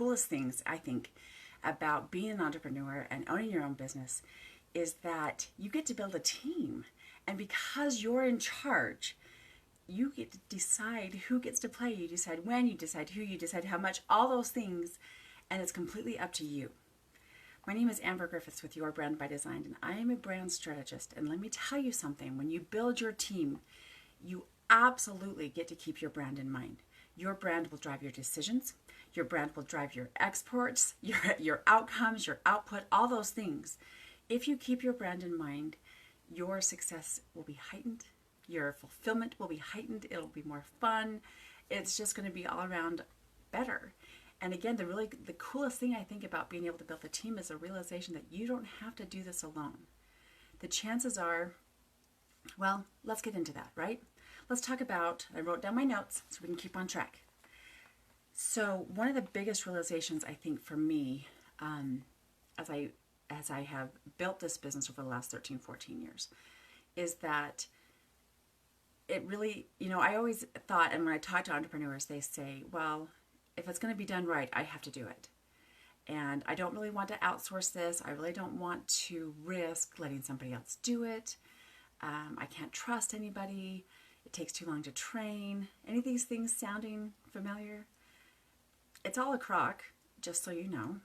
coolest things, I think, about being an entrepreneur and owning your own business is that you get to build a team. And because you're in charge, you get to decide who gets to play. You decide when, you decide who, you decide how much, all those things, and it's completely up to you. My name is Amber Griffiths with Your Brand by Design, and I am a brand strategist. And let me tell you something, when you build your team, you absolutely get to keep your brand in mind. Your brand will drive your decisions. Your brand will drive your exports, your outcomes, your output, all those things. If you keep your brand in mind, your success will be heightened. Your fulfillment will be heightened. It'll be more fun. It's just going to be all around better. And again, the coolest thing I think about being able to build a team is a realization that you don't have to do this alone. The chances are, well, let's get into that, right? Let's talk about, I wrote down my notes so we can keep on track. So one of the biggest realizations I think for me, as I have built this business over the last 13, 14 years, is that it really, I always thought, and when I talk to entrepreneurs, they say, well, if it's going to be done right, I have to do it. And I don't really want to outsource this. I really don't want to risk letting somebody else do it. I can't trust anybody. It takes too long to train. Any of these things sounding familiar? It's all a crock, just so you know.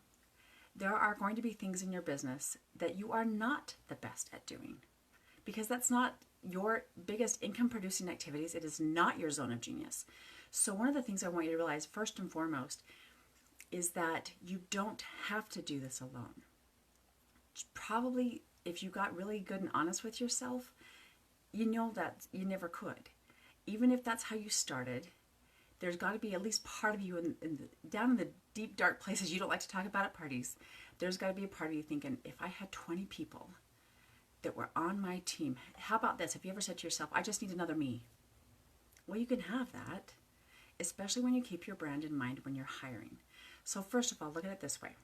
There are going to be things in your business that you are not the best at doing because that's not your biggest income producing activities. It is not your zone of genius. So one of the things I want you to realize first and foremost is that you don't have to do this alone. Probably if you got really good and honest with yourself, you know that you never could. Even if that's how you started, there's got to be at least part of you down in the deep, dark places you don't like to talk about at parties. There's got to be a part of you thinking, if I had 20 people that were on my team, how about this? Have you ever said to yourself, I just need another me? Well, you can have that, especially when you keep your brand in mind when you're hiring. So first of all, look at it this way.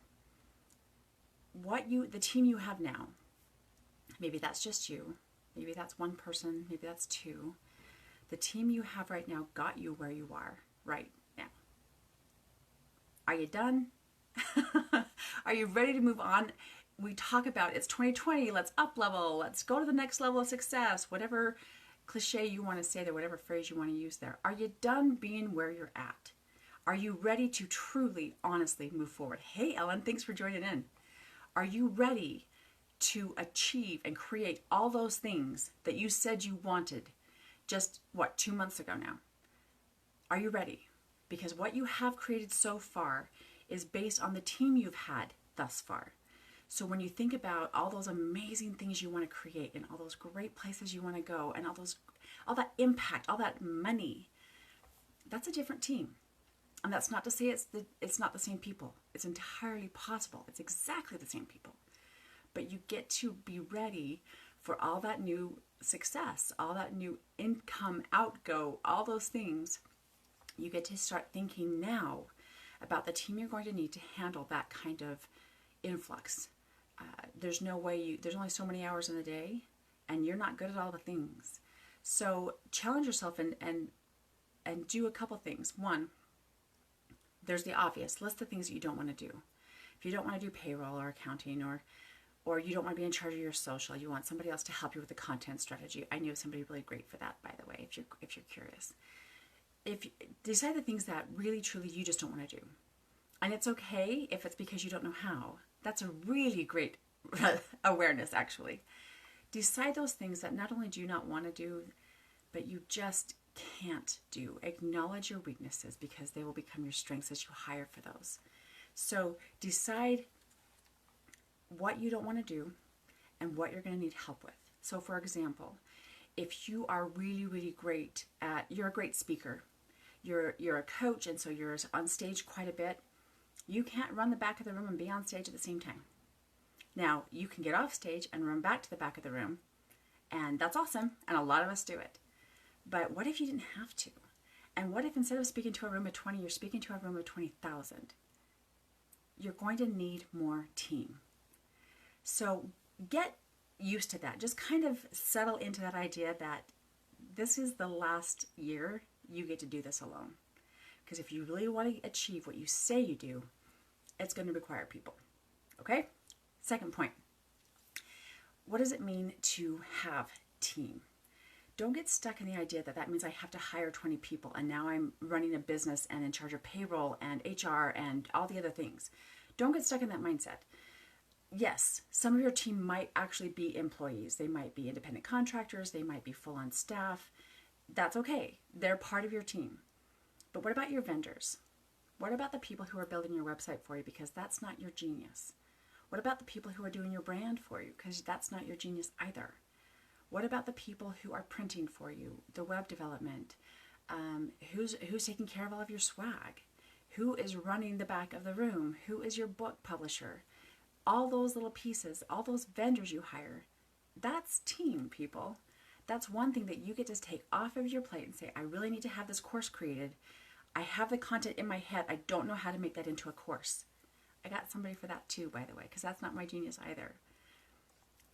The team you have now, maybe that's just you, maybe that's one person, maybe that's two. The team you have right now got you where you are right now. Are you done? Are you ready to move on? We talk about it's 2020, let's up level, let's go to the next level of success, whatever cliche you want to say there, whatever phrase you want to use there. Are you done being where you're at? Are you ready to truly, honestly move forward? Hey, Ellen, thanks for joining in. Are you ready to achieve and create all those things that you said you wanted just, 2 months ago now? Are you ready? Because what you have created so far is based on the team you've had thus far. So when you think about all those amazing things you want to create and all those great places you want to go and all that impact, all that money, that's a different team. And that's not to say it's not the same people. It's entirely possible. It's exactly the same people. But you get to be ready for all that new success, all that new income, outgo, all those things. You get to start thinking now about the team you're going to need to handle that kind of influx. There's only so many hours in the day, and you're not good at all the things. So challenge yourself and do a couple things. One, there's the obvious. List the things that you don't want to do. If you don't want to do payroll or accounting or you don't want to be in charge of your social, you want somebody else to help you with the content strategy. I know somebody really great for that, by the way, if you're curious. If you decide the things that really, truly you just don't want to do. And it's okay if it's because you don't know how. That's a really great awareness, actually. Decide those things that not only do you not want to do, but you just can't do. Acknowledge your weaknesses because they will become your strengths as you hire for those. So decide what you don't want to do and what you're going to need help with. So for example, if you are really, really great you're a great speaker, you're a coach, and so you're on stage quite a bit, you can't run the back of the room and be on stage at the same time. Now, you can get off stage and run back to the back of the room, and that's awesome, and a lot of us do it. But what if you didn't have to? And what if instead of speaking to a room of 20, you're speaking to a room of 20,000? You're going to need more team. So get used to that. Just kind of settle into that idea that this is the last year you get to do this alone. Because if you really want to achieve what you say you do, it's going to require people. Okay? Second point. What does it mean to have team? Don't get stuck in the idea that that means I have to hire 20 people and now I'm running a business and in charge of payroll and HR and all the other things. Don't get stuck in that mindset. Yes, some of your team might actually be employees. They might be independent contractors. They might be full-on staff. That's okay. They're part of your team. But what about your vendors? What about the people who are building your website for you? Because that's not your genius. What about the people who are doing your brand for you? Because that's not your genius either. What about the people who are printing for you, the web development? Who's taking care of all of your swag? Who is running the back of the room? Who is your book publisher? All those little pieces, all those vendors you hire, that's team, people. That's one thing that you get to take off of your plate and say, I really need to have this course created. I have the content in my head. I don't know how to make that into a course. I got somebody for that too, by the way, because that's not my genius either.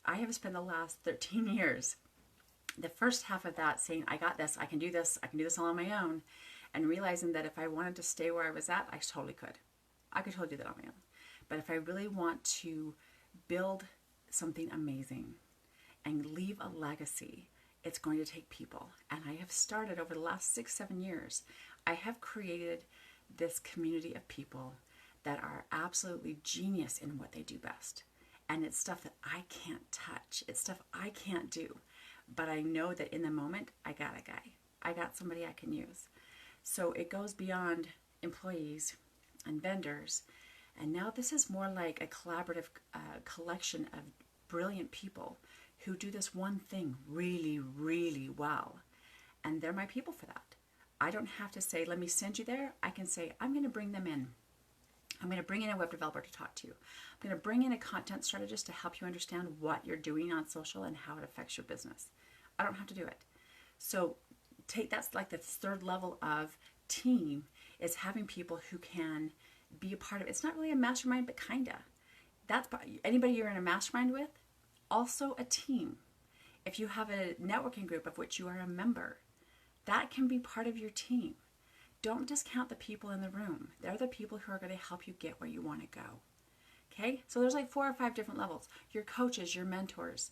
I have spent the last 13 years, the first half of that saying, I got this, I can do this all on my own, and realizing that if I wanted to stay where I was at, I totally could. I could totally do that on my own. But if I really want to build something amazing and leave a legacy, it's going to take people. And I have started over the last 6-7 years. I have created this community of people that are absolutely genius in what they do best. And it's stuff that I can't touch. It's stuff I can't do. But I know that in the moment, I got a guy. I got somebody I can use. So it goes beyond employees and vendors. And now this is more like a collaborative collection of brilliant people who do this one thing really, really well. And they're my people for that. I don't have to say, let me send you there. I can say, I'm going to bring them in. I'm going to bring in a web developer to talk to you. I'm going to bring in a content strategist to help you understand what you're doing on social and how it affects your business. I don't have to do it. So that's like the third level of team, is having people who can be a part of it. It's not really a mastermind, but kinda. That's anybody you're in a mastermind with, also a team. If you have a networking group of which you are a member, that can be part of your team. Don't discount the people in the room. They're the people who are going to help you get where you want to go. Okay? So there's like 4 or 5 different levels. Your coaches, your mentors,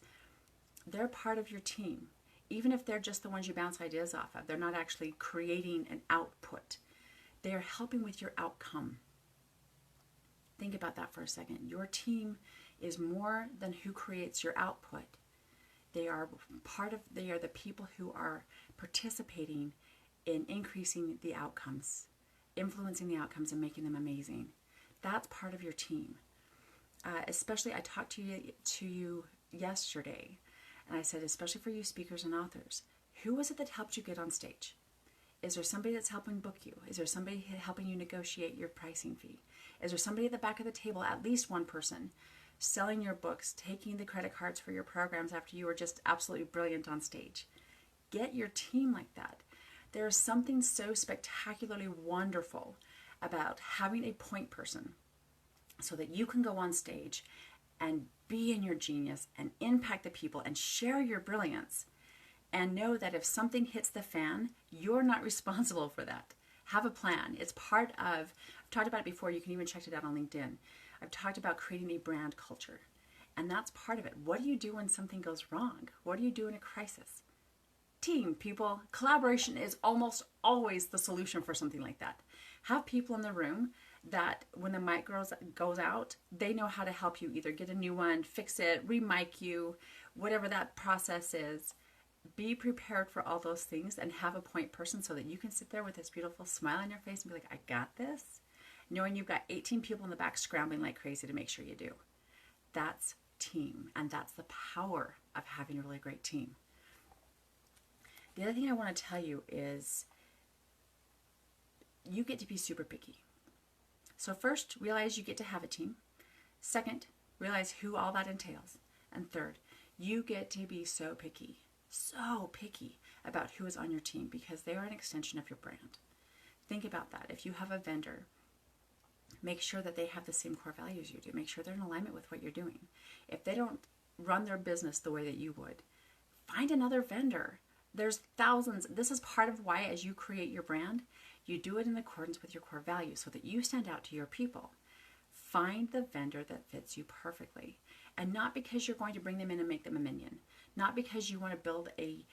they're part of your team. Even if they're just the ones you bounce ideas off of, they're not actually creating an output. They are helping with your outcome. Think about that for a second. Your team is more than who creates your output. They are the people who are participating in increasing the outcomes, influencing the outcomes and making them amazing. That's part of your team. Especially, I talked to you yesterday, and I said, especially for you speakers and authors, who was it that helped you get on stage? Is there somebody that's helping book you? Is there somebody helping you negotiate your pricing fee? Is there somebody at the back of the table, at least one person, selling your books, taking the credit cards for your programs after you were just absolutely brilliant on stage? Get your team like that. There is something so spectacularly wonderful about having a point person so that you can go on stage and be in your genius and impact the people and share your brilliance, and know that if something hits the fan, you're not responsible for that. Have a plan. It's part of, I've talked about it before, you can even check it out on LinkedIn. I've talked about creating a brand culture, and that's part of it. What do you do when something goes wrong? What do you do in a crisis? Team, people. Collaboration is almost always the solution for something like that. Have people in the room that when the mic goes out, they know how to help you either get a new one, fix it, re-mic you, whatever that process is. Be prepared for all those things and have a point person so that you can sit there with this beautiful smile on your face and be like, I got this, knowing you've got 18 people in the back scrambling like crazy to make sure you do. That's team, and that's the power of having a really great team. The other thing I want to tell you is you get to be super picky. So first, realize you get to have a team. Second, realize who all that entails. And third, you get to be so picky about who is on your team, because they are an extension of your brand. Think about that. If you have a vendor, make sure that they have the same core values you do. Make sure they're in alignment with what you're doing. If they don't run their business the way that you would, find another vendor. There's thousands. This is part of why, as you create your brand, you do it in accordance with your core values so that you stand out to your people. Find the vendor that fits you perfectly. And not because you're going to bring them in and make them a minion. Not because you want to build a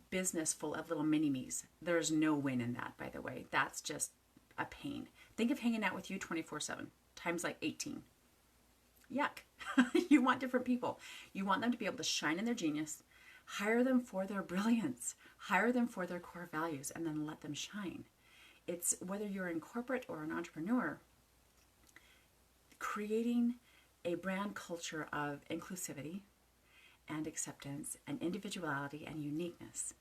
business full of little mini-me's. There's no win in that, by the way. That's just a pain. Think of hanging out with you 24/7 times like 18. Yuck. You want different people. You want them to be able to shine in their genius. Hire them for their brilliance. Hire them for their core values, and then let them shine. It's whether you're in corporate or an entrepreneur, creating a brand culture of inclusivity and acceptance and individuality and uniqueness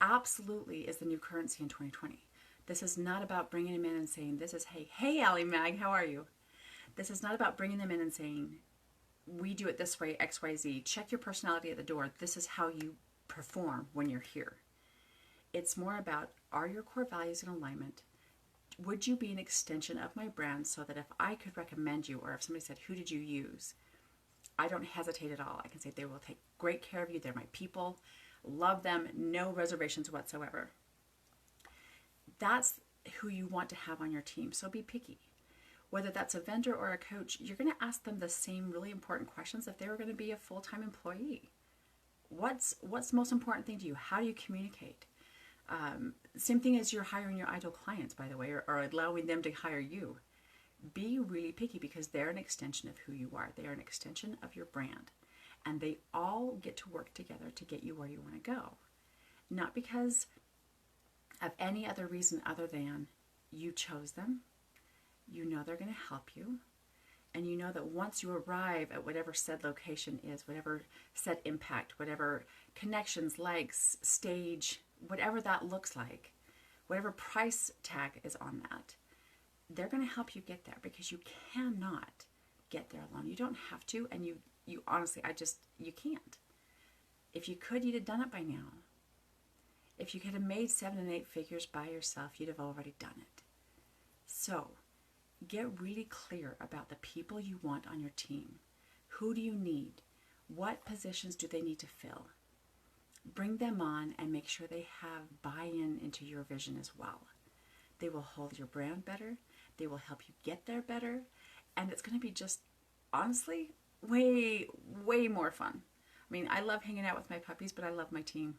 absolutely is the new currency in 2020. This is not about bringing them in and saying, this is, hey, Allie Mag, how are you? This is not about bringing them in and saying, we do it this way, X, Y, Z. Check your personality at the door. This is how you perform when you're here. It's more about, are your core values in alignment? Would you be an extension of my brand so that if I could recommend you, or if somebody said, who did you use? I don't hesitate at all. I can say they will take great care of you. They're my people. Love them. No reservations whatsoever. That's who you want to have on your team. So be picky. Whether that's a vendor or a coach, you're going to ask them the same really important questions if they were going to be a full-time employee. What's the most important thing to you? How do you communicate? Same thing as you're hiring your ideal clients, by the way, or allowing them to hire you. Be really picky because they're an extension of who you are. They are an extension of your brand. And they all get to work together to get you where you want to go. Not because of any other reason other than you chose them. You know they're going to help you. And you know that once you arrive at whatever said location is, whatever said impact, whatever connections, likes, stage, whatever that looks like, whatever price tag is on that, they're going to help you get there because you cannot get there alone. You don't have to, and you honestly, you can't. If you could, you'd have done it by now. If you could have made 7 and 8 figures by yourself, you'd have already done it. So, get really clear about the people you want on your team. Who do you need? What positions do they need to fill? Bring them on and make sure they have buy-in into your vision as well. They will hold your brand better. They will help you get there better. And it's going to be just, honestly, way, way more fun. I mean, I love hanging out with my puppies, but I love my team.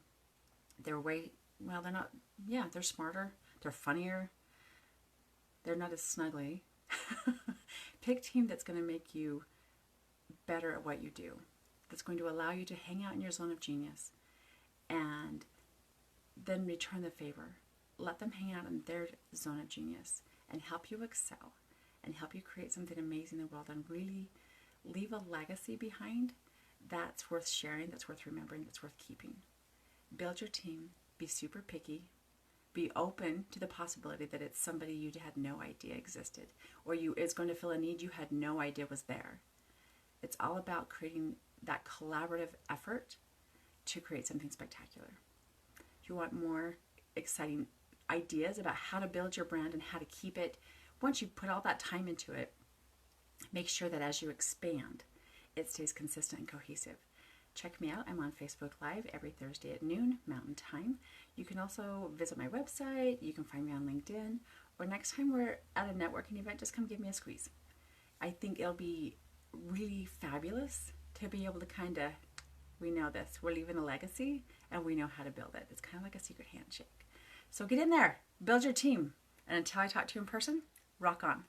They're they're smarter. They're funnier. They're not as snuggly. Pick a team that's going to make you better at what you do. That's going to allow you to hang out in your zone of genius and then return the favor. Let them hang out in their zone of genius and help you excel and help you create something amazing in the world and really leave a legacy behind that's worth sharing, that's worth remembering, that's worth keeping. Build your team. Be super picky. Be open to the possibility that it's somebody you had no idea existed, or is going to fill a need you had no idea was there. It's all about creating that collaborative effort to create something spectacular. If you want more exciting ideas about how to build your brand and how to keep it, once you put all that time into it, make sure that as you expand, it stays consistent and cohesive. Check me out. I'm on Facebook Live every Thursday at noon Mountain Time. You can also visit my website. You can find me on LinkedIn. Or next time we're at a networking event, just come give me a squeeze. I think it'll be really fabulous to be able to we know this. We're leaving a legacy and we know how to build it. It's kind of like a secret handshake. So get in there. Build your team. And until I talk to you in person, rock on.